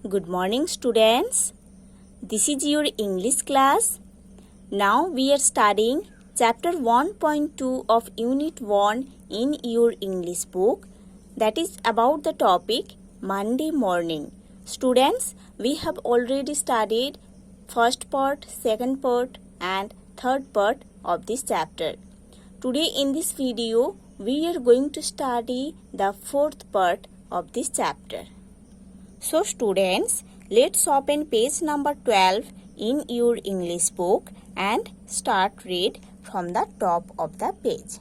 Good morning, students. This is your English class. Now we are studying chapter 1.2 of unit 1 in your English book, that is about the topic Monday morning. Students, we have already studied first part, second part and third part of this chapter. Today in this video, we are going to study the fourth part of this chapter. So students, let's open page number 12 in your English book and start read from the top of the page.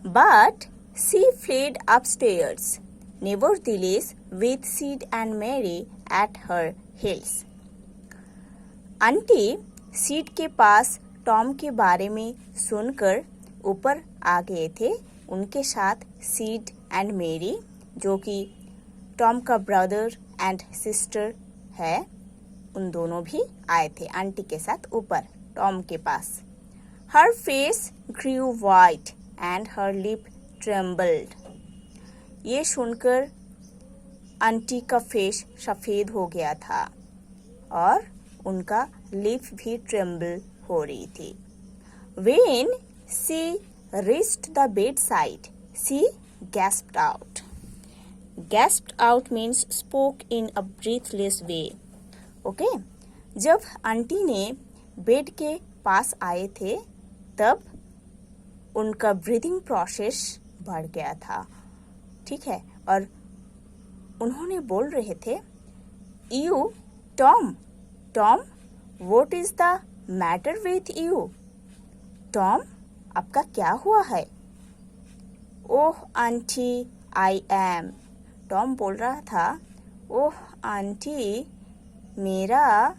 But she fled upstairs, nevertheless with Sid and Mary at her heels. Aunty seed के पास Tom के बारे में सुनकर ऊपर आ गए थे. उनके साथ सीड एंड मेरी, जो कि टॉम का ब्रदर एंड सिस्टर है, उन दोनों भी आए थे आंटी के साथ ऊपर टॉम के पास. Her face grew white and her lip trembled. ये सुनकर आंटी का फेस सफ़ेद हो गया था और उनका लिप भी ट्रेम्बल हो रही थी. When she reached the bedside, she gasped out. Gasped out means spoke in a breathless way. Okay? जब आंटी ने बेड के पास आए थे, तब उनका ब्रीदिंग प्रोसेस बढ़ गया था. ठीक है? और उन्होंने बोल रहे थे, you Tom, Tom, what is the matter with you? Tom, आपका क्या हुआ है? Oh aunty, I am. Tom बोल रहा था, ओह आंटी, मेरा.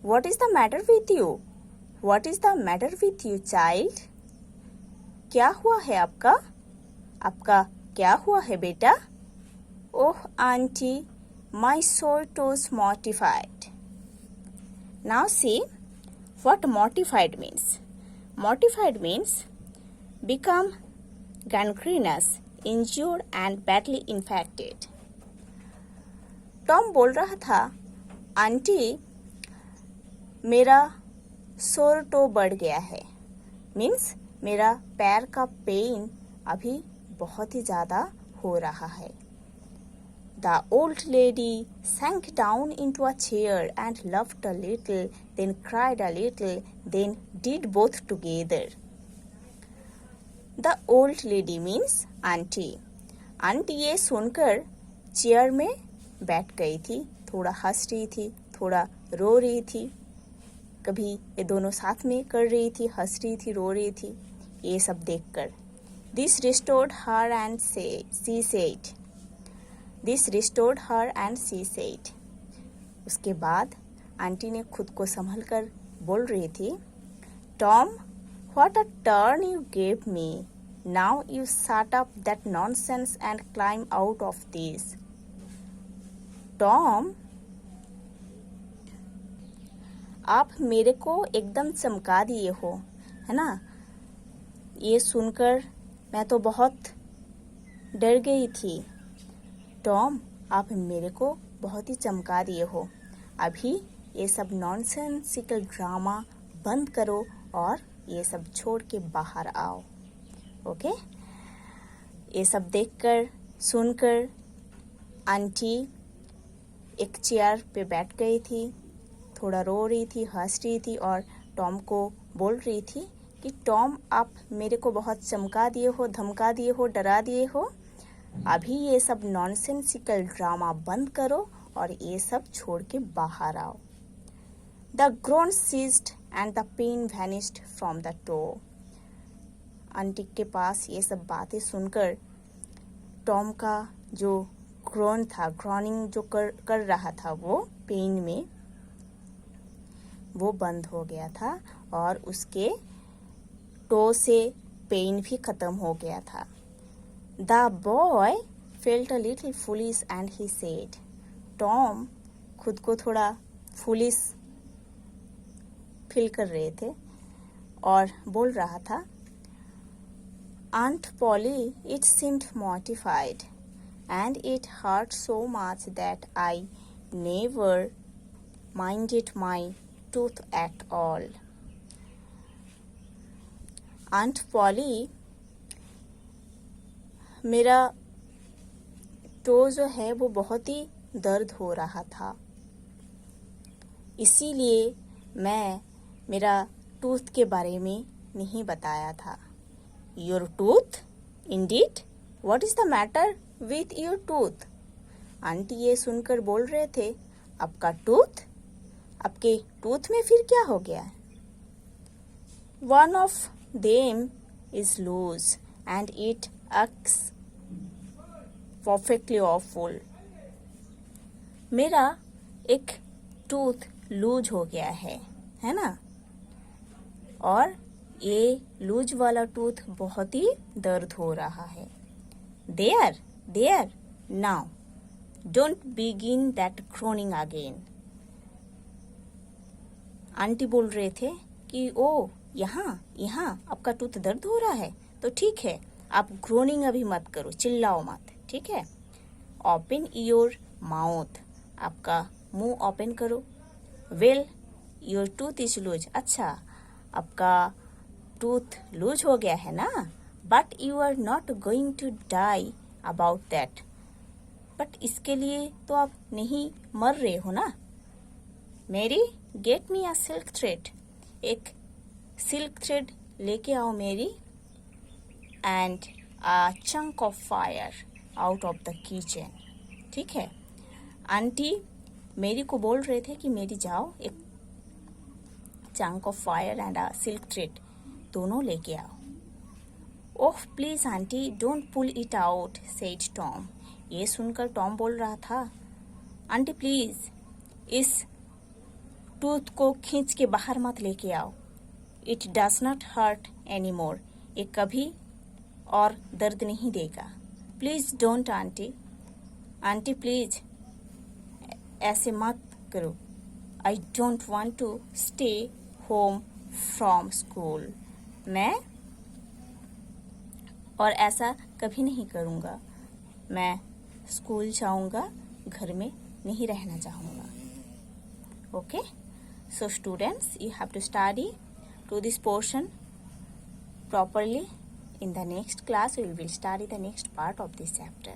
What is the matter with you? What is the matter with you child? क्या हुआ है आपका? आपका क्या हुआ है बेटा? Oh aunty, my sore toe's mortified. Now see what mortified means. Mortified means become gangrenous, injured and badly infected. Tom बोल रहा था, आंटी, मेरा सोर टो बढ़ गया है. मीन्स मेरा पैर का पेन अभी बहुत ही ज़्यादा हो रहा है. The old lady sank down into a chair and laughed a little, then cried a little, then did both together. The old lady means auntie. Aunty ये सुनकर चेयर में बैठ गई थी, थोड़ा हंस रही थी, थोड़ा रो रही थी. कभी ये दोनों साथ में कर रही थी, हंस रही थी, रो रही थी. ये सब देखकर This restored her and she said. This restored her and she said. उसके बाद आंटी ने खुद को संभल कर बोल रही थी, Tom, what a turn you gave me. Now you shut up that nonsense and climb out of this. Tom, आप मेरे को एकदम चमका दिए हो, है ना? ये सुनकर मैं तो बहुत डर गई थी. टॉम, आप मेरे को बहुत ही चमका दिए हो. अभी ये सब नॉनसेंसिकल ड्रामा बंद करो और ये सब छोड़ के बाहर आओ. ओके? ये सब देखकर, सुनकर आंटी एक चेयर पे बैठ गई थी, थोड़ा रो रही थी, हंस रही थी और टॉम को बोल रही थी कि टॉम, आप मेरे को बहुत चमका दिए हो, धमका दिए हो, डरा दिए हो. अभी ये सब नॉनसेंसिकल ड्रामा बंद करो और ये सब छोड़ के बाहर आओ. The groan ceased and the pain vanished from the toe. Aunty के पास ये सब बातें सुनकर टॉम का जो ग्रोन था, ग्रोनिंग जो कर रहा था, वो पेन में वो बंद हो गया था और उसके टो से पेन भी खत्म हो गया था. The boy felt a little foolish and he said. Tom खुद को थोड़ा फुलिश फील कर रहे थे और बोल रहा था, Aunt Polly, it seemed mortified, and it hurt so much that I never minded my tooth at all. Aunt Polly, मेरा तो जो है वो बहुत ही दर्द हो रहा था, इसीलिए मैं मेरा टूथ के बारे में नहीं बताया था. Your tooth? Indeed? What is the matter with your tooth? Aunty ये सुनकर बोल रहे थे, आपका टूथ? आपके टूथ में फिर क्या हो गया? One of them is loose and it acts perfectly awful. मेरा एक टूथ लूज हो गया है ना? और ये लूज वाला टूथ बहुत ही दर्द हो रहा है. There, now, don't begin that groaning again. Aunty बोल रहे थे कि ओ यहाँ आपका टूथ दर्द हो रहा है, तो ठीक है, आप ग्रोनिंग अभी मत करो, चिल्लाओ मत, ठीक है. ओपन योर माउथ, आपका मुंह ओपन करो. Well, your tooth is loose. अच्छा, आपका टूथ लूज हो गया है ना, but you are not going to die about that. But इसके लिए तो आप नहीं मर रहे हो ना. मेरी, गेट मी अ सिल्क थ्रेड. एक सिल्क थ्रेड लेके आओ मेरी. And a chunk of fire out of the kitchen. ठीक है, आंटी मेरी को बोल रहे थे कि मेरी जाओ एक chunk of fire and a silk thread दोनों लेके आओ. Oh please aunty, don't pull it out, said Tom. ये सुनकर टॉम बोल रहा था, आंटी प्लीज इस टूथ को खींच के बाहर मत लेके आओ. It does not hurt any more. ये कभी और दर्द नहीं देगा. Please don't aunty. Aunty please ऐसे मत करो. I don't want to stay home from school. मैं और ऐसा कभी नहीं करूँगा. मैं स्कूल जाऊँगा, घर में नहीं रहना चाहूँगा. Okay, so students, you have to study to this portion properly. In the next class we will study the next part of this chapter.